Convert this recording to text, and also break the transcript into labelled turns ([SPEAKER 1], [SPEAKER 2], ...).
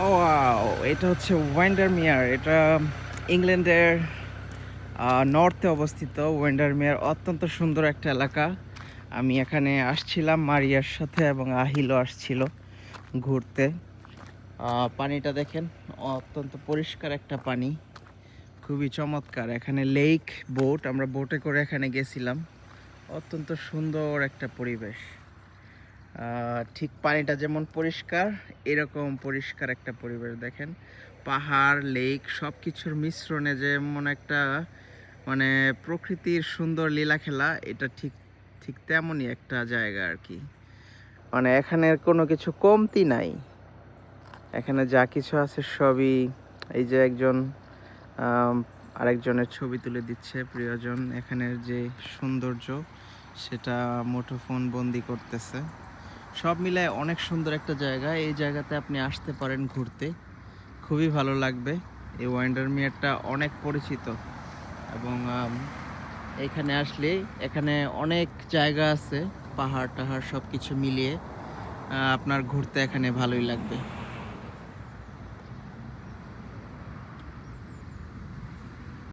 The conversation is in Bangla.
[SPEAKER 1] ও ওয়াও! এটা হচ্ছে ওয়েন্ডারমিয়ার। এটা ইংল্যান্ডের নর্থে অবস্থিত। ওয়েন্ডারমিয়ার অত্যন্ত সুন্দর একটা এলাকা। আমি এখানে আসছিলাম মারিয়ার সাথে এবং আহিলও আসছিল ঘুরতে। পানিটা দেখেন, অত্যন্ত পরিষ্কার একটা পানি। খুবই চমৎকার। এখানে লেক বোট, আমরা বোটে করে এখানে গেছিলাম। অত্যন্ত সুন্দর একটা পরিবেশ। ঠিক পানিটা যেমন পরিষ্কার, এরকম পরিষ্কার একটা পরিবেশ দেখেন। পাহাড়, লেক সবকিছুর মিশ্রণে যেমন একটা মানে প্রকৃতির সুন্দর লীলা খেলা, এটা ঠিক ঠিক তেমনই একটা জায়গা আরকি। মানে এখানের কোনো কিছু কমতি নাই। এখানে যা কিছু আছে সবই, এই যে একজন আম আরেকজনের ছবি তুলে দিচ্ছে প্রিয়জন। এখানের যে সৌন্দর্য সেটা মুঠোফোন বন্দি করতেছে। সব মিলায় অনেক সুন্দর একটা জায়গা। এই জায়গাতে আপনি আসতে পারেন ঘুরতে। খুবই ভালো লাগবে। এই ওয়ান্ডারমিয়ারটা অনেক পরিচিত এবং এখানে আসলে এখানে অনেক জায়গা আছে, পাহাড়-টাহাড় সবকিছু মিলিয়ে আপনার ঘুরতে এখানে ভালোই লাগবে।